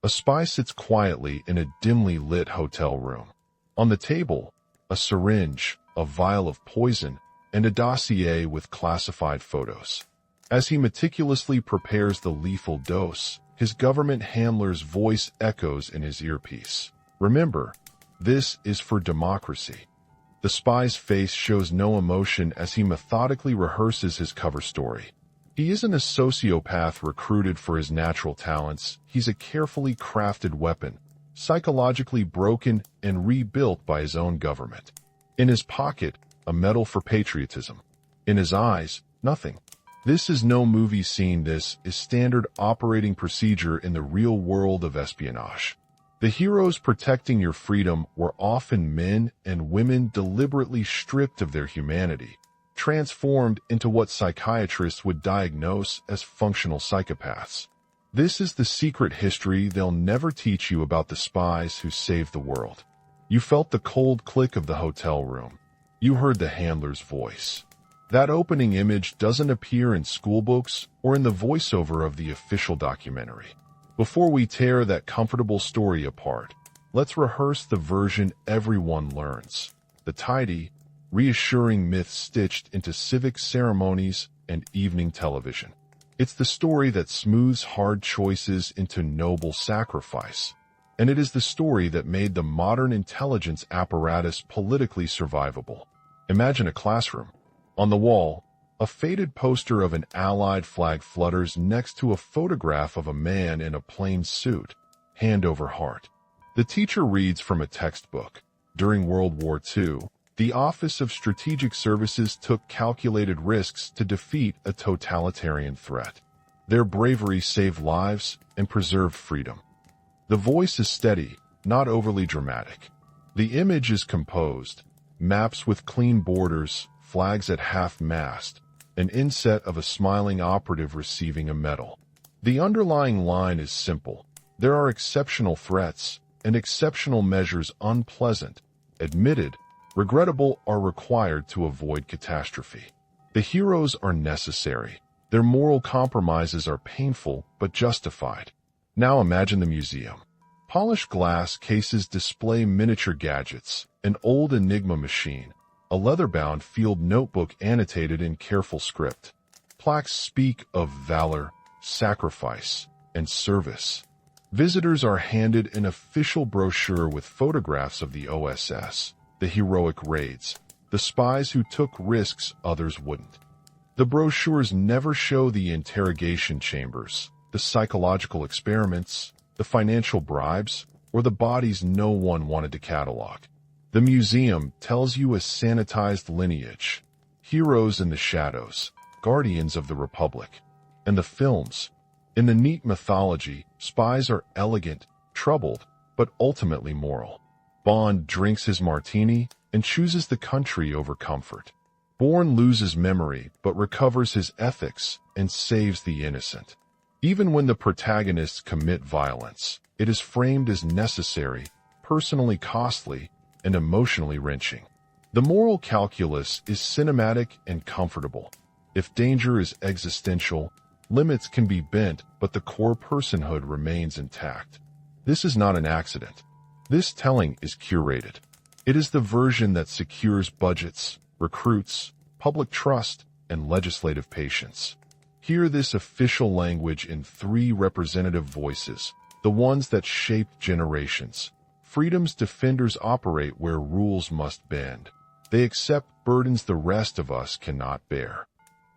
A spy sits quietly in a dimly lit hotel room. On the table, a syringe, a vial of poison, and a dossier with classified photos. As he meticulously prepares the lethal dose, his government handler's voice echoes in his earpiece. Remember, this is for democracy. The spy's face shows no emotion as he methodically rehearses his cover story. He isn't a sociopath recruited for his natural talents. He's a carefully crafted weapon, psychologically broken and rebuilt by his own government. In his pocket, a medal for patriotism. In his eyes, nothing. This is no movie scene. This is standard operating procedure in the real world of espionage. The heroes protecting your freedom were often men and women deliberately stripped of their humanity, transformed into what psychiatrists would diagnose as functional psychopaths. This is the secret history they'll never teach you about the spies who saved the world. You felt the cold click of the hotel room. You heard the handler's voice. That opening image doesn't appear in schoolbooks or in the voiceover of the official documentary. Before we tear that comfortable story apart, let's rehearse the version everyone learns. The tidy, reassuring myth stitched into civic ceremonies and evening television. It's the story that smooths hard choices into noble sacrifice. And it is the story that made the modern intelligence apparatus politically survivable. Imagine a classroom. On the wall, a faded poster of an Allied flag flutters next to a photograph of a man in a plain suit, hand over heart. The teacher reads from a textbook. During World War II, the Office of Strategic Services took calculated risks to defeat a totalitarian threat. Their bravery saved lives and preserved freedom. The voice is steady, not overly dramatic. The image is composed, maps with clean borders, flags at half-mast, an inset of a smiling operative receiving a medal. The underlying line is simple. There are exceptional threats, and exceptional measures unpleasant, admitted, regrettable are required to avoid catastrophe. The heroes are necessary. Their moral compromises are painful but justified. Now imagine the museum. Polished glass cases display miniature gadgets, an old Enigma machine, a leather-bound field notebook annotated in careful script. Plaques speak of valor, sacrifice, and service. Visitors are handed an official brochure with photographs of the OSS, the heroic raids, the spies who took risks others wouldn't. The brochures never show the interrogation chambers, the psychological experiments, the financial bribes, or the bodies no one wanted to catalog. The museum tells you a sanitized lineage, heroes in the shadows, guardians of the Republic. And the films. In the neat mythology, spies are elegant, troubled, but ultimately moral. Bond drinks his martini and chooses the country over comfort. Bourne loses memory but recovers his ethics and saves the innocent. Even when the protagonists commit violence, it is framed as necessary, personally costly, and emotionally wrenching. The moral calculus is cinematic and comfortable. If danger is existential, limits can be bent, but the core personhood remains intact. This is not an accident. This telling is curated. It is the version that secures budgets, recruits, public trust, and legislative patience. Hear this official language in 3 representative voices, the ones that shaped generations. Freedom's defenders operate where rules must bend. They accept burdens the rest of us cannot bear.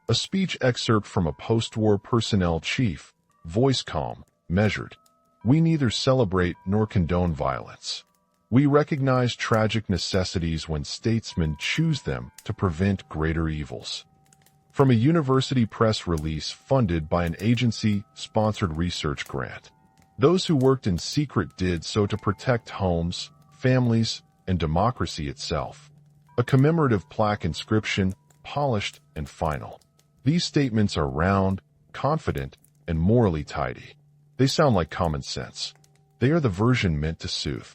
A speech excerpt from a post-war personnel chief, voice calm, measured. We neither celebrate nor condone violence. We recognize tragic necessities when statesmen choose them to prevent greater evils. From a university press release funded by an agency-sponsored research grant. Those who worked in secret did so to protect homes, families, and democracy itself. A commemorative plaque inscription, polished and final. These statements are round, confident, and morally tidy. They sound like common sense. They are the version meant to soothe.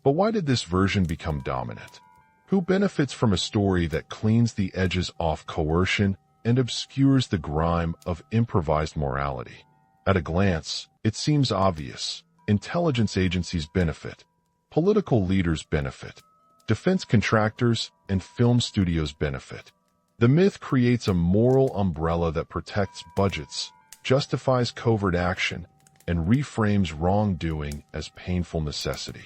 But why did this version become dominant? Who benefits from a story that cleans the edges off coercion and obscures the grime of improvised morality? At a glance, it seems obvious. intelligence agencies benefit, political leaders benefit, defense contractors and film studios benefit. The myth creates a moral umbrella that protects budgets, justifies covert action, and reframes wrongdoing as painful necessity.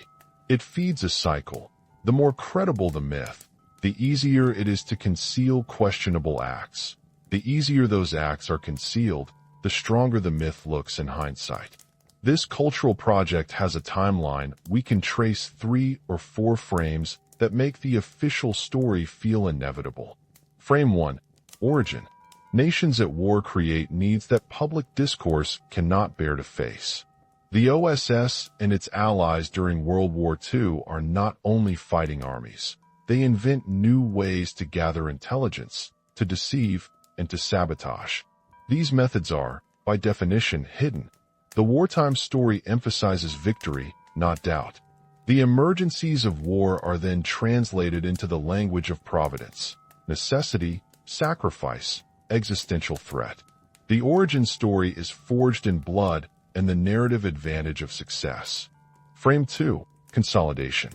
It feeds a cycle. The more credible the myth, the easier it is to conceal questionable acts. The easier those acts are concealed, the stronger the myth looks in hindsight. This cultural project has a timeline. We can trace 3 or 4 frames that make the official story feel inevitable. Frame 1. Origin. Nations at war create needs that public discourse cannot bear to face. The OSS and its allies during World War II are not only fighting armies. They invent new ways to gather intelligence, to deceive, and to sabotage. These methods are, by definition, hidden. The wartime story emphasizes victory, not doubt. The emergencies of war are then translated into the language of providence, necessity, sacrifice, existential threat. The origin story is forged in blood and the narrative advantage of success. Frame 2. Consolidation.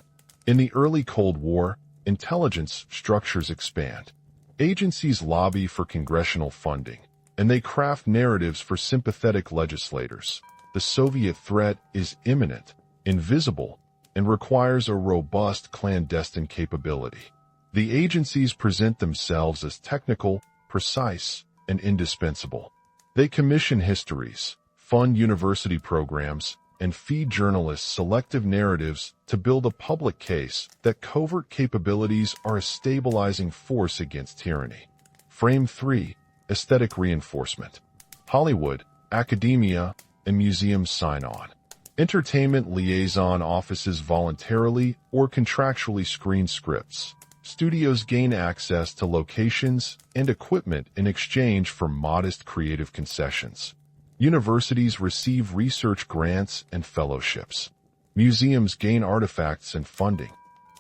In the early Cold War, intelligence structures expand. Agencies lobby for congressional funding, and they craft narratives for sympathetic legislators. The Soviet threat is imminent, invisible, and requires a robust clandestine capability. The agencies present themselves as technical, precise, and indispensable. They commission histories, fund university programs, and feed journalists selective narratives to build a public case that covert capabilities are a stabilizing force against tyranny. Frame 3. Aesthetic reinforcement. Hollywood, academia, and museums sign on. Entertainment liaison offices voluntarily or contractually screen scripts. Studios gain access to locations and equipment in exchange for modest creative concessions. Universities receive research grants and fellowships. Museums gain artifacts and funding.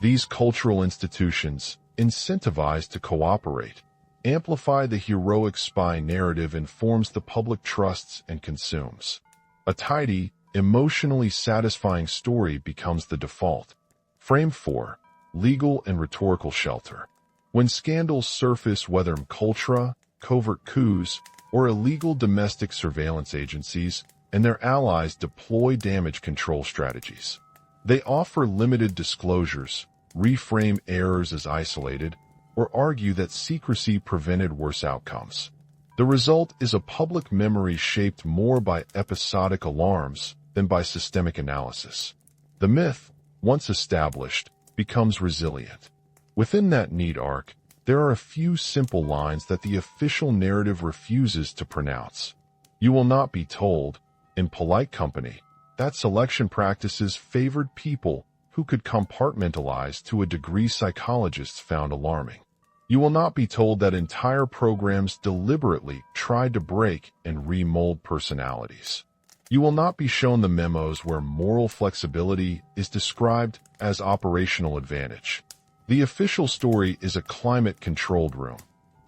These cultural institutions, incentivized to cooperate, amplify the heroic spy narrative and forms the public trusts and consumes. A tidy, emotionally satisfying story becomes the default. Frame 4. Legal and rhetorical shelter. When scandals surface, whether MKULTRA, covert coups, or illegal domestic surveillance agencies and their allies deploy damage control strategies. They offer limited disclosures, reframe errors as isolated, or argue that secrecy prevented worse outcomes. The result is a public memory shaped more by episodic alarms than by systemic analysis. The myth, once established, becomes resilient. Within that need arc, there are a few simple lines that the official narrative refuses to pronounce. You will not be told, in polite company, that selection practices favored people who could compartmentalize to a degree psychologists found alarming. You will not be told that entire programs deliberately tried to break and remold personalities. You will not be shown the memos where moral flexibility is described as operational advantage. The official story is a climate-controlled room.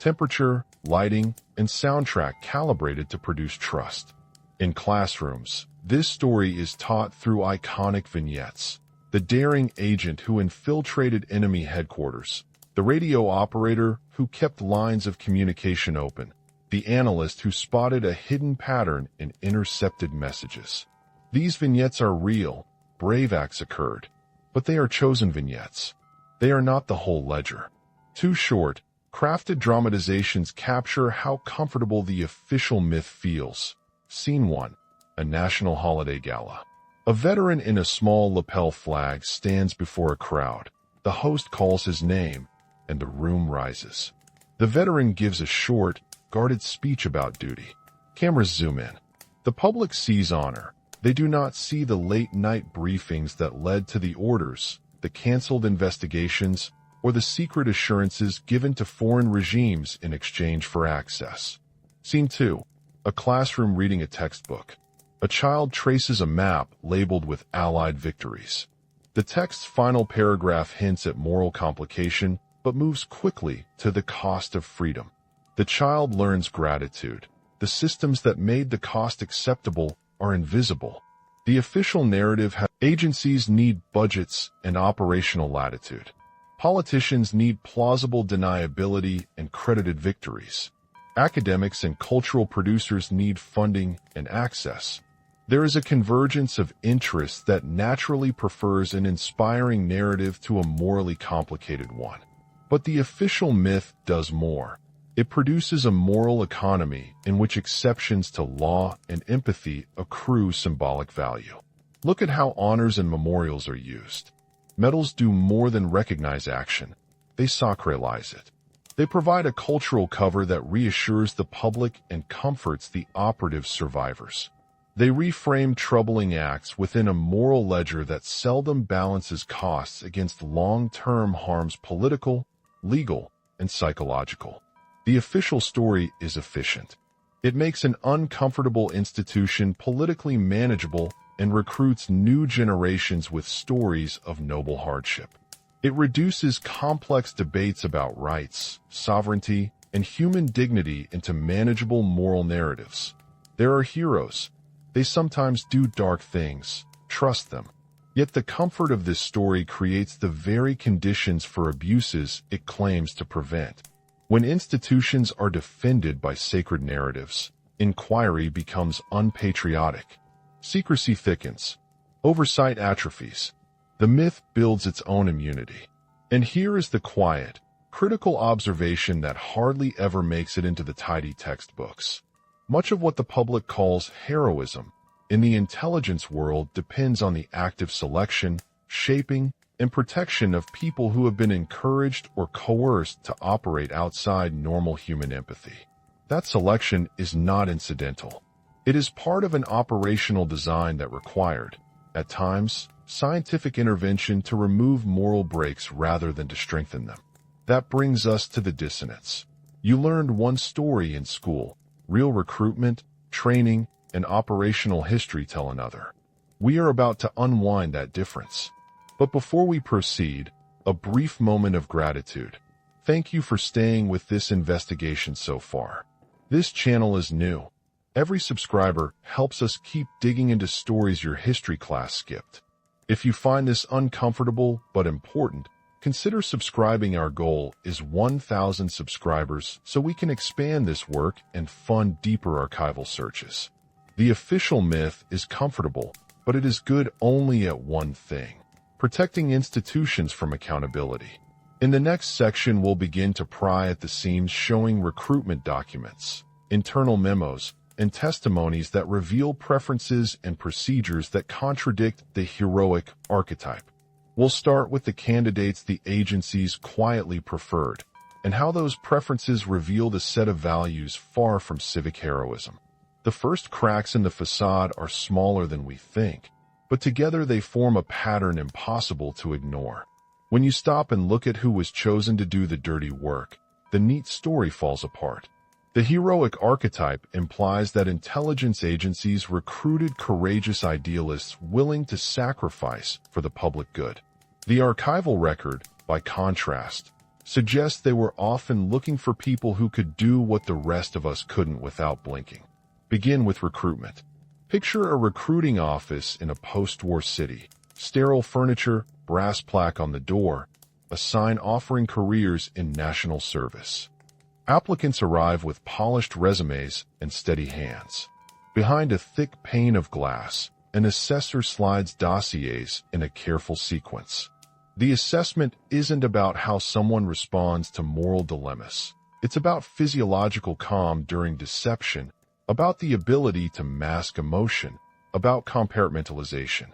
Temperature, lighting, and soundtrack calibrated to produce trust. In classrooms, this story is taught through iconic vignettes. The daring agent who infiltrated enemy headquarters. The radio operator who kept lines of communication open. The analyst who spotted a hidden pattern in intercepted messages. These vignettes are real. Brave acts occurred. But they are chosen vignettes. They are not the whole ledger. Too short, crafted dramatizations capture how comfortable the official myth feels. Scene 1. A national holiday gala. A veteran in a small lapel flag stands before a crowd. The host calls his name, and the room rises. The veteran gives a short, guarded speech about duty. Cameras zoom in. The public sees honor. They do not see the late-night briefings that led to the orders, the canceled investigations, or the secret assurances given to foreign regimes in exchange for access. Scene 2. A classroom reading a textbook. A child traces a map labeled with Allied victories. The text's final paragraph hints at moral complication, but moves quickly to the cost of freedom. The child learns gratitude. The systems that made the cost acceptable are invisible. The official narrative has agencies need budgets and operational latitude. Politicians need plausible deniability and credited victories. Academics and cultural producers need funding and access. There is a convergence of interests that naturally prefers an inspiring narrative to a morally complicated one. But the official myth does more. It produces a moral economy in which exceptions to law and empathy accrue symbolic value. Look at how honors and memorials are used. Medals do more than recognize action. They sacralize it. They provide a cultural cover that reassures the public and comforts the operative survivors. They reframe troubling acts within a moral ledger that seldom balances costs against long-term harms, political, legal, and psychological. The official story is efficient. It makes an uncomfortable institution politically manageable and recruits new generations with stories of noble hardship. It reduces complex debates about rights, sovereignty, and human dignity into manageable moral narratives. There are heroes. They sometimes do dark things. Trust them. Yet the comfort of this story creates the very conditions for abuses it claims to prevent. When institutions are defended by sacred narratives, inquiry becomes unpatriotic. Secrecy thickens. Oversight atrophies. The myth builds its own immunity. And here is the quiet, critical observation that hardly ever makes it into the tidy textbooks. Much of what the public calls heroism in the intelligence world depends on the active selection, shaping, and protection of people who have been encouraged or coerced to operate outside normal human empathy. That selection is not incidental. It is part of an operational design that required, at times, scientific intervention to remove moral breaks rather than to strengthen them. That brings us to the dissonance. You learned one story in school. Real recruitment, training, and operational history tell another. We are about to unwind that difference. But before we proceed, a brief moment of gratitude. Thank you for staying with this investigation so far. This channel is new. Every subscriber helps us keep digging into stories your history class skipped. If you find this uncomfortable but important, consider subscribing. Our goal is 1,000 subscribers so we can expand this work and fund deeper archival searches. The official myth is comfortable, but it is good only at one thing: protecting institutions from accountability. In the next section, we'll begin to pry at the seams, showing recruitment documents, internal memos, and testimonies that reveal preferences and procedures that contradict the heroic archetype. We'll start with the candidates the agencies quietly preferred, and how those preferences revealed a set of values far from civic heroism. The first cracks in the facade are smaller than we think, but together they form a pattern impossible to ignore. When you stop and look at who was chosen to do the dirty work, the neat story falls apart. The heroic archetype implies that intelligence agencies recruited courageous idealists willing to sacrifice for the public good. The archival record, by contrast, suggests they were often looking for people who could do what the rest of us couldn't without blinking. Begin with recruitment. Picture a recruiting office in a post-war city. Sterile furniture, brass plaque on the door, a sign offering careers in national service. Applicants arrive with polished resumes and steady hands. Behind a thick pane of glass, an assessor slides dossiers in a careful sequence. The assessment isn't about how someone responds to moral dilemmas. It's about physiological calm during deception, about the ability to mask emotion, about compartmentalization.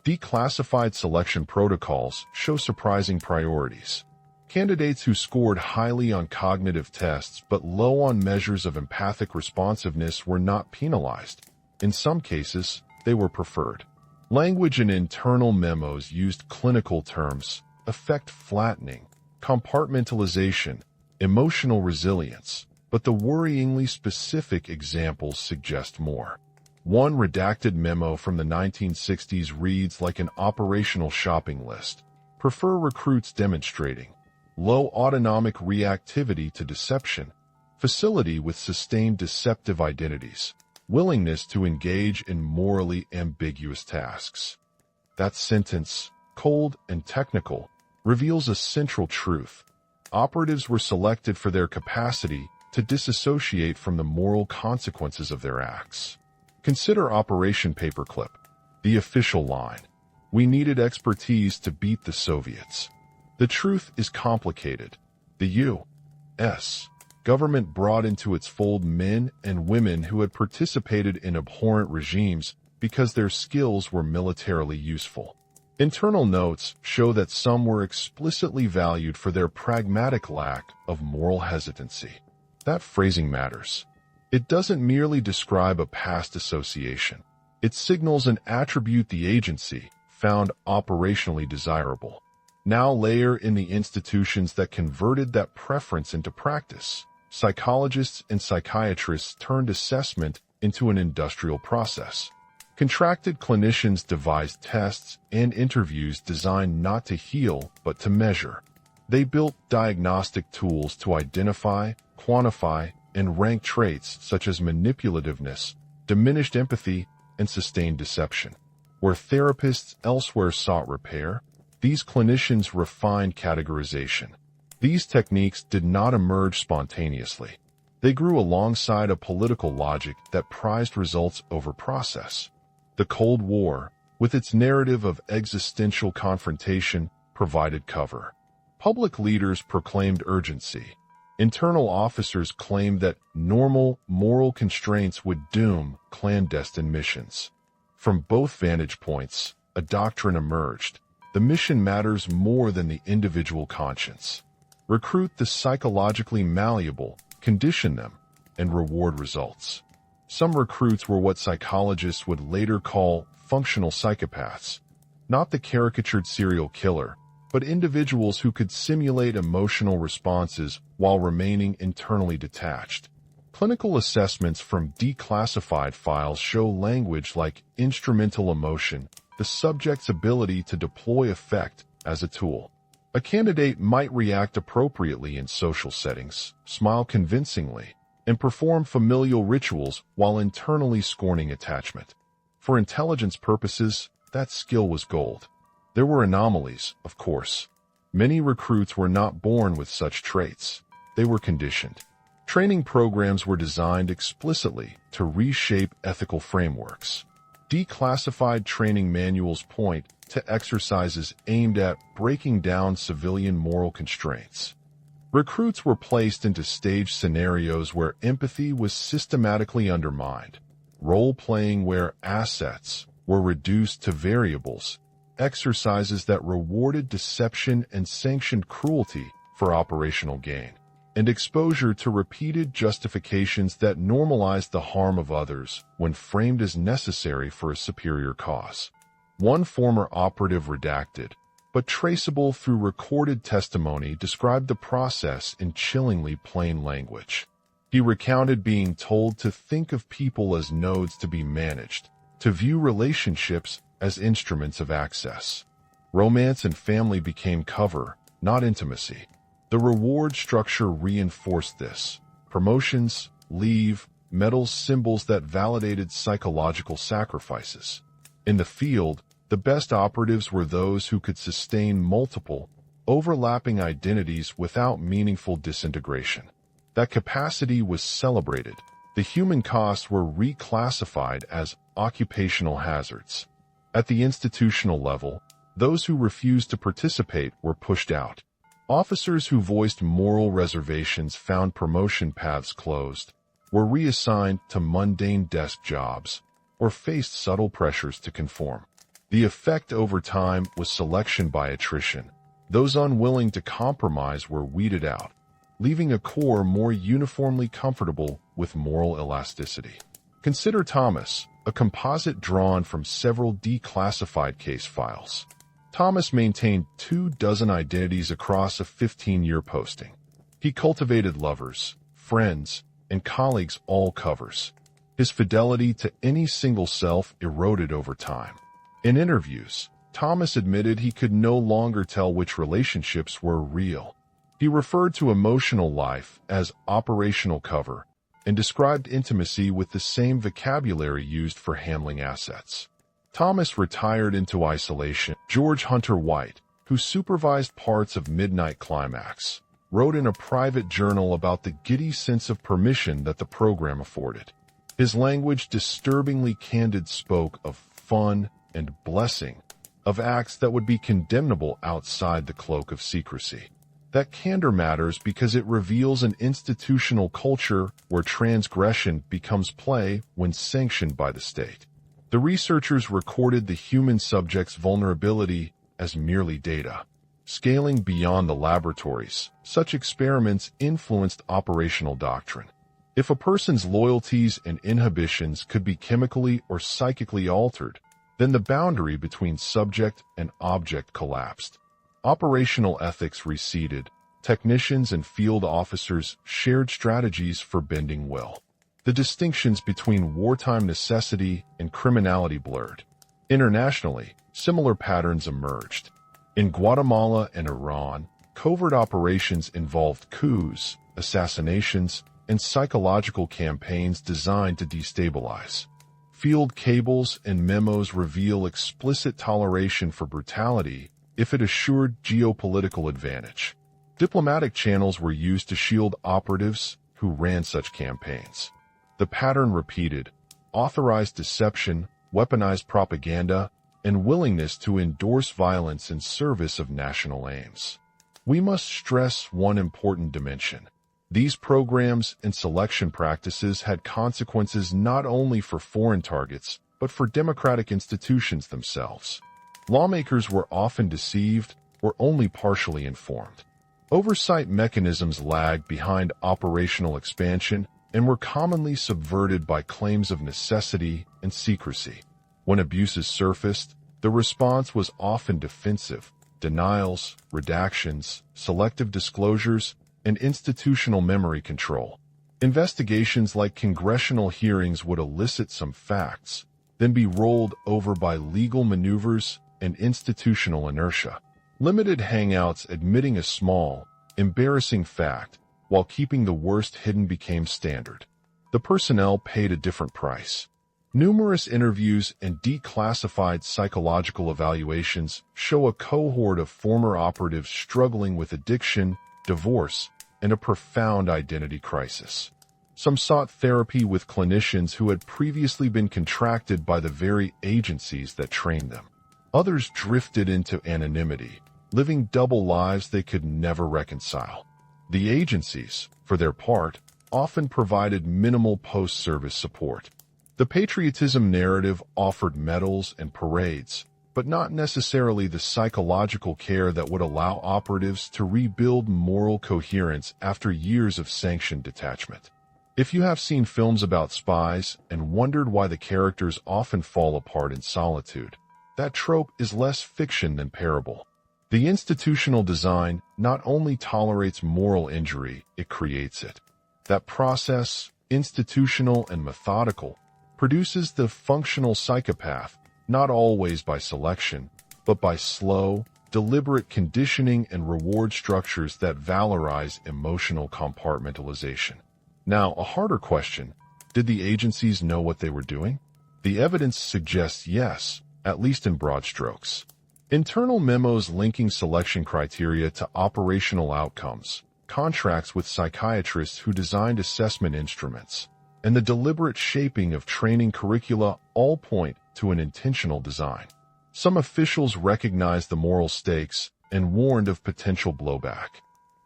Declassified selection protocols show surprising priorities. Candidates who scored highly on cognitive tests but low on measures of empathic responsiveness were not penalized. In some cases, they were preferred. Language and internal memos used clinical terms: affect flattening, compartmentalization, emotional resilience, but the worryingly specific examples suggest more. One redacted memo from the 1960s reads like an operational shopping list. Prefer recruits demonstrating low autonomic reactivity to deception, facility with sustained deceptive identities. willingness to engage in morally ambiguous tasks. That sentence, cold and technical, reveals a central truth. Operatives were selected for their capacity to disassociate from the moral consequences of their acts. Consider Operation Paperclip, the official line. We needed expertise to beat the Soviets. The truth is complicated. The U.S. government brought into its fold men and women who had participated in abhorrent regimes because their skills were militarily useful. Internal notes show that some were explicitly valued for their pragmatic lack of moral hesitancy. That phrasing matters. It doesn't merely describe a past association. It signals an attribute the agency found operationally desirable. Now layer in the institutions that converted that preference into practice. Psychologists and psychiatrists turned assessment into an industrial process. Contracted clinicians devised tests and interviews designed not to heal but to measure. They built diagnostic tools to identify, quantify, and rank traits such as manipulativeness, diminished empathy, and sustained deception. Where therapists elsewhere sought repair, these clinicians refined categorization. These techniques did not emerge spontaneously. They grew alongside a political logic that prized results over process. The Cold War, with its narrative of existential confrontation, provided cover. Public leaders proclaimed urgency. Internal officers claimed that normal moral constraints would doom clandestine missions. From both vantage points, a doctrine emerged. The mission matters more than the individual conscience. Recruit the psychologically malleable, condition them, and reward results. Some recruits were what psychologists would later call functional psychopaths, not the caricatured serial killer, but individuals who could simulate emotional responses while remaining internally detached. Clinical assessments from declassified files show language like instrumental emotion, the subject's ability to deploy affect as a tool. A candidate might react appropriately in social settings, smile convincingly, and perform familial rituals while internally scorning attachment. For intelligence purposes, that skill was gold. There were anomalies, of course. Many recruits were not born with such traits. They were conditioned. Training programs were designed explicitly to reshape ethical frameworks. Declassified training manuals point to exercises aimed at breaking down civilian moral constraints. Recruits were placed into staged scenarios where empathy was systematically undermined, role-playing where assets were reduced to variables, exercises that rewarded deception and sanctioned cruelty for operational gain, and exposure to repeated justifications that normalized the harm of others when framed as necessary for a superior cause. One former operative redacted, but traceable through recorded testimony, described the process in chillingly plain language. He recounted being told to think of people as nodes to be managed, to view relationships as instruments of access. Romance and family became cover, not intimacy. The reward structure reinforced this. Promotions, leave, medals, symbols that validated psychological sacrifices. In the field, the best operatives were those who could sustain multiple, overlapping identities without meaningful disintegration. That capacity was celebrated. The human costs were reclassified as occupational hazards. At the institutional level, those who refused to participate were pushed out. Officers who voiced moral reservations found promotion paths closed, were reassigned to mundane desk jobs, or faced subtle pressures to conform. The effect over time was selection by attrition. Those unwilling to compromise were weeded out, leaving a core more uniformly comfortable with moral elasticity. Consider Thomas, a composite drawn from several declassified case files. Thomas maintained 24 identities across a 15-year posting. He cultivated lovers, friends, and colleagues, all covers. His fidelity to any single self eroded over time. In interviews, Thomas admitted he could no longer tell which relationships were real. He referred to emotional life as operational cover and described intimacy with the same vocabulary used for handling assets. Thomas retired into isolation. George Hunter White, who supervised parts of Midnight Climax, wrote in a private journal about the giddy sense of permission that the program afforded. His language, disturbingly candid, spoke of fun and blessing, of acts that would be condemnable outside the cloak of secrecy. That candor matters because it reveals an institutional culture where transgression becomes play when sanctioned by the state. The researchers recorded the human subject's vulnerability as merely data. Scaling beyond the laboratories, such experiments influenced operational doctrine. If a person's loyalties and inhibitions could be chemically or psychically altered, then the boundary between subject and object collapsed. Operational ethics receded. Technicians and field officers shared strategies for bending will. The distinctions between wartime necessity and criminality blurred. Internationally, similar patterns emerged. In Guatemala and Iran, covert operations involved coups, assassinations, and psychological campaigns designed to destabilize. Field cables and memos reveal explicit toleration for brutality if it assured geopolitical advantage. Diplomatic channels were used to shield operatives who ran such campaigns. The pattern repeated: authorized deception, weaponized propaganda, and willingness to endorse violence in service of national aims. We must stress one important dimension. These programs and selection practices had consequences not only for foreign targets, but for democratic institutions themselves. Lawmakers were often deceived or only partially informed. Oversight mechanisms lagged behind operational expansion and were commonly subverted by claims of necessity and secrecy. When abuses surfaced, the response was often defensive: denials, redactions, selective disclosures, and institutional memory control. Investigations like congressional hearings would elicit some facts, then be rolled over by legal maneuvers and institutional inertia. Limited hangouts admitting a small, embarrassing fact while keeping the worst hidden became standard. The personnel paid a different price. Numerous interviews and declassified psychological evaluations show a cohort of former operatives struggling with addiction, divorce, and a profound identity crisis. Some sought therapy with clinicians who had previously been contracted by the very agencies that trained them. Others drifted into anonymity, living double lives they could never reconcile. The agencies, for their part, often provided minimal post-service support. The patriotism narrative offered medals and parades, but not necessarily the psychological care that would allow operatives to rebuild moral coherence after years of sanctioned detachment. If you have seen films about spies and wondered why the characters often fall apart in solitude, that trope is less fiction than parable. The institutional design not only tolerates moral injury, it creates it. That process, institutional and methodical, produces the functional psychopath, not always by selection, but by slow, deliberate conditioning and reward structures that valorize emotional compartmentalization. Now, a harder question: did the agencies know what they were doing? The evidence suggests yes, at least in broad strokes. Internal memos linking selection criteria to operational outcomes, contracts with psychiatrists who designed assessment instruments, and the deliberate shaping of training curricula all point to an intentional design. Some officials recognized the moral stakes and warned of potential blowback.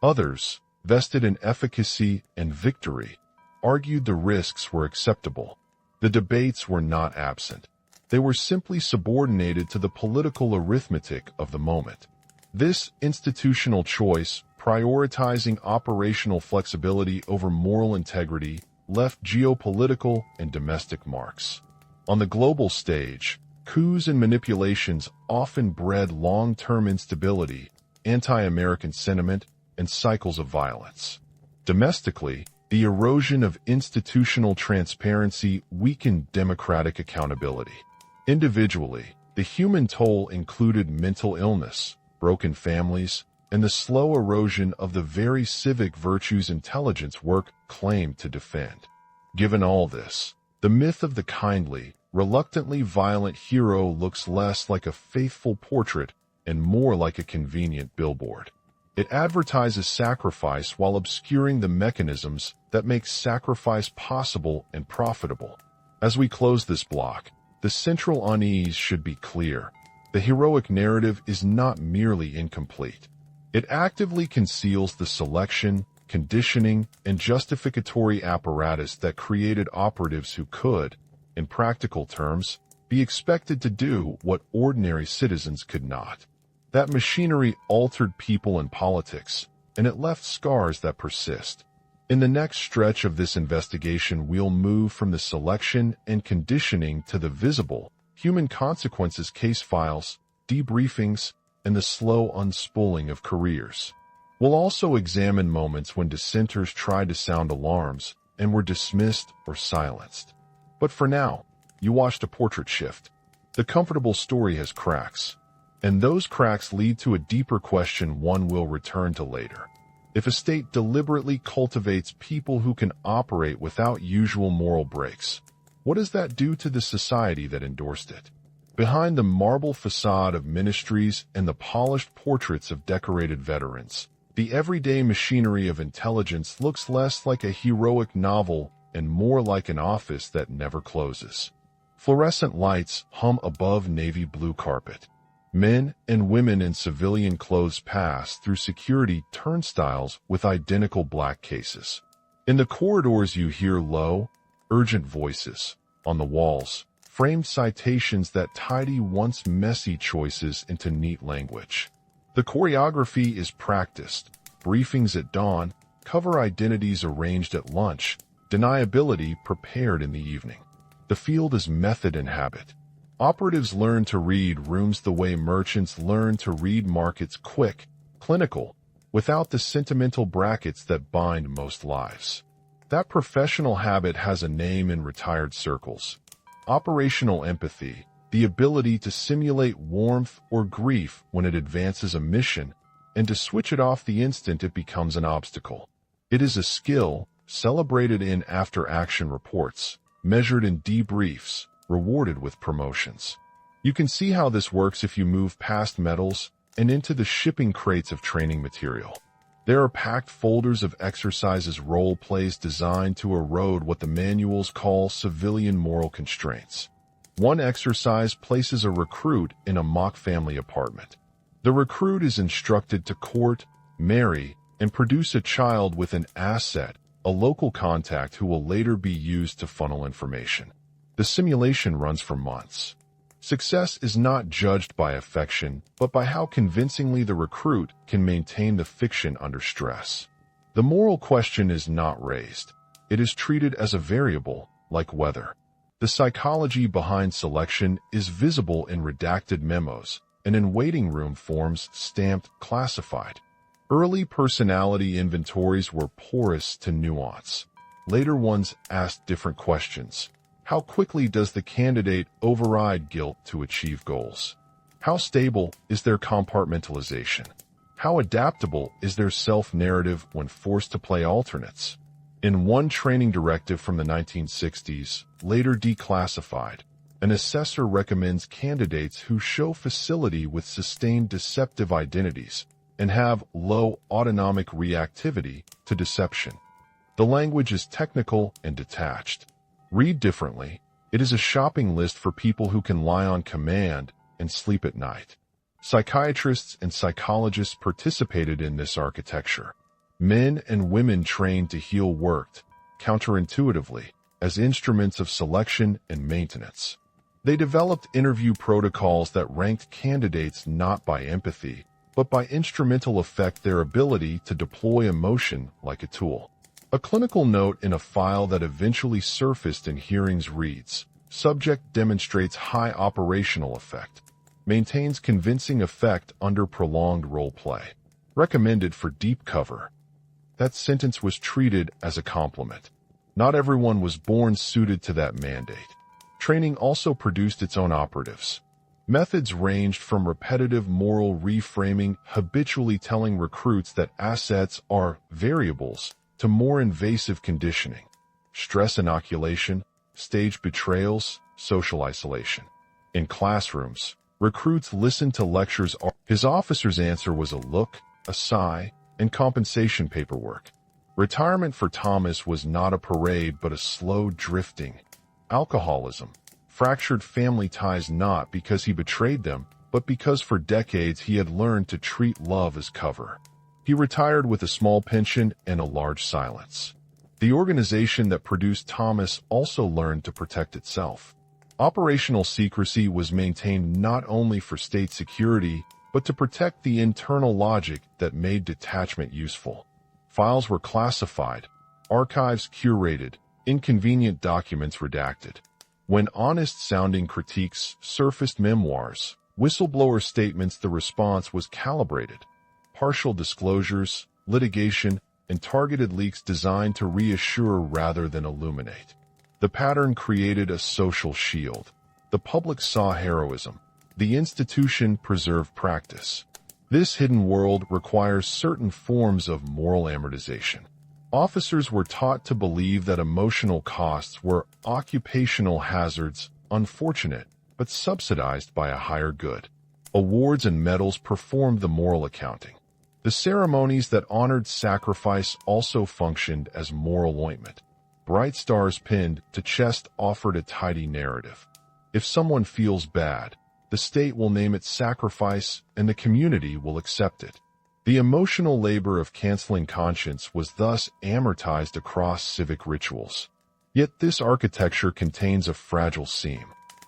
Others, vested in efficacy and victory, argued the risks were acceptable. The debates were not absent. They were simply subordinated to the political arithmetic of the moment. This institutional choice, prioritizing operational flexibility over moral integrity, left geopolitical and domestic marks. On the global stage, coups and manipulations often bred long-term instability, anti-American sentiment, and cycles of violence. Domestically, the erosion of institutional transparency weakened democratic accountability. Individually, the human toll included mental illness, broken families, and the slow erosion of the very civic virtues intelligence work claimed to defend. Given all this, the myth of the kindly, reluctantly violent hero looks less like a faithful portrait and more like a convenient billboard. It advertises sacrifice while obscuring the mechanisms that make sacrifice possible and profitable. As we close this block, the central unease should be clear. The heroic narrative is not merely incomplete. It actively conceals the selection, conditioning, and justificatory apparatus that created operatives who could, in practical terms, be expected to do what ordinary citizens could not. That machinery altered people and politics, and it left scars that persist. In the next stretch of this investigation, we'll move from the selection and conditioning to the visible, human consequences case files, debriefings, and the slow unspooling of careers. We'll also examine moments when dissenters tried to sound alarms and were dismissed or silenced. But for now, you watched a portrait shift. The comfortable story has cracks, and those cracks lead to a deeper question one will return to later. If a state deliberately cultivates people who can operate without usual moral breaks, what does that do to the society that endorsed it? Behind the marble facade of ministries and the polished portraits of decorated veterans, the everyday machinery of intelligence looks less like a heroic novel and more like an office that never closes. Fluorescent lights hum above navy blue carpet. Men and women in civilian clothes pass through security turnstiles with identical black cases. In the corridors you hear low, urgent voices. On the walls, framed citations that tidy once messy choices into neat language. The choreography is practiced. Briefings at dawn, cover identities arranged at lunch, deniability prepared in the evening. The field is method and habit. Operatives learn to read rooms the way merchants learn to read markets, quick, clinical, without the sentimental brackets that bind most lives. That professional habit has a name in retired circles. Operational empathy, the ability to simulate warmth or grief when it advances a mission, and to switch it off the instant it becomes an obstacle. It is a skill celebrated in after-action reports, measured in debriefs, rewarded with promotions. You can see how this works if you move past medals and into the shipping crates of training material. There are packed folders of exercises, role plays designed to erode what the manuals call civilian moral constraints. One exercise places a recruit in a mock family apartment. The recruit is instructed to court, marry, and produce a child with an asset, a local contact who will later be used to funnel information. The simulation runs for months. Success is not judged by affection, but by how convincingly the recruit can maintain the fiction under stress. The moral question is not raised. It is treated as a variable, like weather. The psychology behind selection is visible in redacted memos and in waiting room forms stamped classified. Early personality inventories were porous to nuance. Later ones asked different questions. How quickly does the candidate override guilt to achieve goals? How stable is their compartmentalization? How adaptable is their self-narrative when forced to play alternates? In one training directive from the 1960s, later declassified, an assessor recommends candidates who show facility with sustained deceptive identities and have low autonomic reactivity to deception. The language is technical and detached. Read differently, it is a shopping list for people who can lie on command and sleep at night. Psychiatrists and psychologists participated in this architecture. Men and women trained to heal worked, counterintuitively, as instruments of selection and maintenance. They developed interview protocols that ranked candidates not by empathy, but by instrumental effect, their ability to deploy emotion like a tool. A clinical note in a file that eventually surfaced in hearings reads, "Subject demonstrates high operational effect. Maintains convincing effect under prolonged role play. Recommended for deep cover." That sentence was treated as a compliment. Not everyone was born suited to that mandate. Training also produced its own operatives. Methods ranged from repetitive moral reframing, habitually telling recruits that assets are variables, to more invasive conditioning. stress inoculation, staged betrayals, social isolation. In classrooms, recruits listened to lectures. His officer's answer was a look, a sigh, and compensation paperwork. Retirement for Thomas was not a parade but a slow drifting. Alcoholism, fractured family ties not because he betrayed them, but because for decades he had learned to treat love as cover. He retired with a small pension and a large silence. The organization that produced Thomas also learned to protect itself. Operational secrecy was maintained not only for state security, but to protect the internal logic that made detachment useful. Files were classified, archives curated, inconvenient documents redacted. When honest-sounding critiques surfaced, memoirs, whistleblower statements, the response was calibrated. Partial disclosures, litigation, and targeted leaks designed to reassure rather than illuminate. The pattern created a social shield. The public saw heroism. The institution preserved practice. This hidden world requires certain forms of moral amortization. Officers were taught to believe that emotional costs were occupational hazards, unfortunate, but subsidized by a higher good. Awards and medals performed the moral accounting. The ceremonies that honored sacrifice also functioned as moral ointment. Bright stars pinned to chest offered a tidy narrative. If someone feels bad, the state will name it sacrifice and the community will accept it. The emotional labor of canceling conscience was thus amortized across civic rituals. Yet this architecture contains a fragile seam.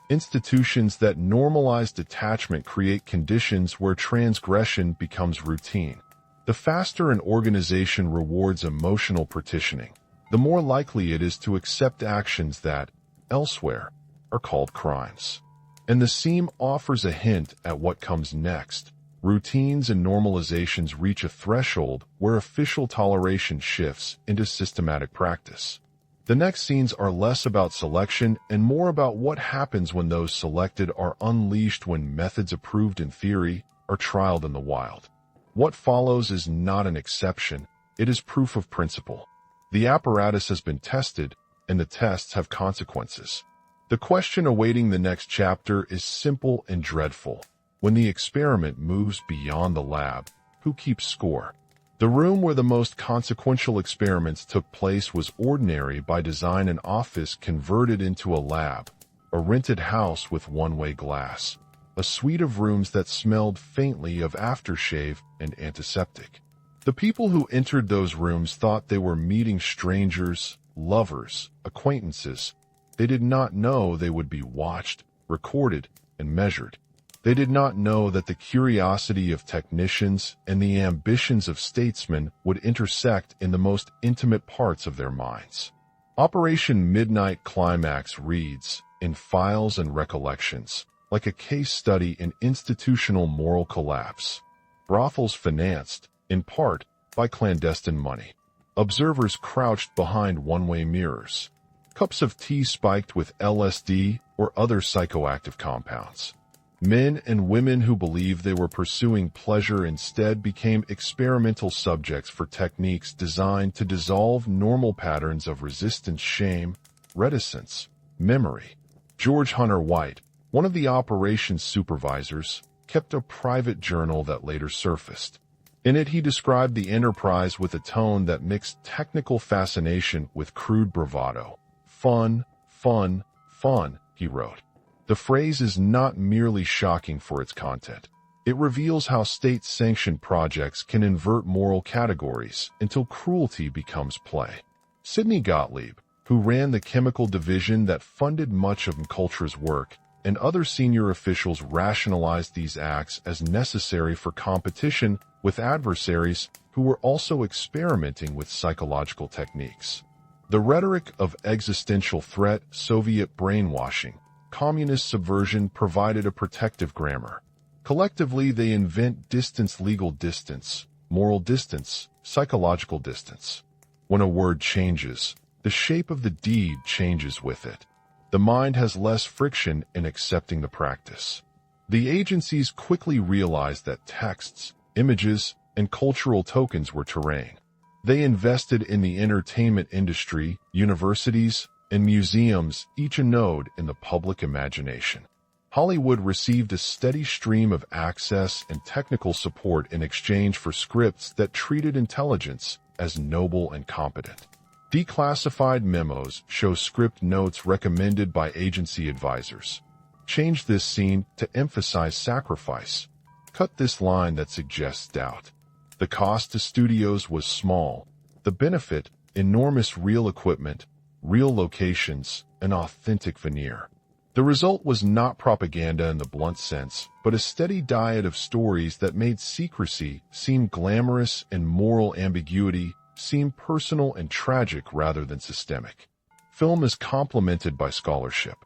Institutions that normalize detachment create conditions where transgression becomes routine. The faster an organization rewards emotional partitioning, the more likely it is to accept actions that, elsewhere, are called crimes. And the seam offers a hint at what comes next. Routines and normalizations reach a threshold where official toleration shifts into systematic practice. The next scenes are less about selection and more about what happens when those selected are unleashed, when methods approved in theory are trialed in the wild. What follows is not an exception, it is proof of principle. The apparatus has been tested, and the tests have consequences. The question awaiting the next chapter is simple and dreadful. When the experiment moves beyond the lab, who keeps score? The room where the most consequential experiments took place was ordinary by design, an office converted into a lab, a rented house with one-way glass, a suite of rooms that smelled faintly of aftershave and antiseptic. The people who entered those rooms thought they were meeting strangers, lovers, acquaintances. They did not know they would be watched, recorded, and measured. They did not know that the curiosity of technicians and the ambitions of statesmen would intersect in the most intimate parts of their minds. Operation Midnight Climax reads, in files and recollections, like a case study in institutional moral collapse. Brothels financed, in part, by clandestine money. Observers crouched behind one-way mirrors. Cups of tea spiked with LSD or other psychoactive compounds. Men and women who believed they were pursuing pleasure instead became experimental subjects for techniques designed to dissolve normal patterns of resistance, shame, reticence, memory. George Hunter White, one of the operations supervisors, kept a private journal that later surfaced. In it, he described the enterprise with a tone that mixed technical fascination with crude bravado. Fun, fun, fun, he wrote. The phrase is not merely shocking for its content. It reveals how state-sanctioned projects can invert moral categories until cruelty becomes play. Sidney Gottlieb, who ran the chemical division that funded much of MKULTRA's work, and other senior officials rationalized these acts as necessary for competition with adversaries who were also experimenting with psychological techniques. The rhetoric of existential threat, Soviet brainwashing, communist subversion provided a protective grammar. Collectively, they invent distance, legal distance, moral distance, psychological distance. When a word changes, the shape of the deed changes with it. The mind has less friction in accepting the practice. The agencies quickly realized that texts, images, and cultural tokens were terrain. They invested in the entertainment industry, universities, and museums, each a node in the public imagination. Hollywood received a steady stream of access and technical support in exchange for scripts that treated intelligence as noble and competent. Declassified memos show script notes recommended by agency advisors. Change this scene to emphasize sacrifice. Cut this line that suggests doubt. The cost to studios was small. The benefit, enormous real equipment, real locations, an authentic veneer. The result was not propaganda in the blunt sense, but a steady diet of stories that made secrecy seem glamorous and moral ambiguity seem personal and tragic rather than systemic. Film is complemented by scholarship.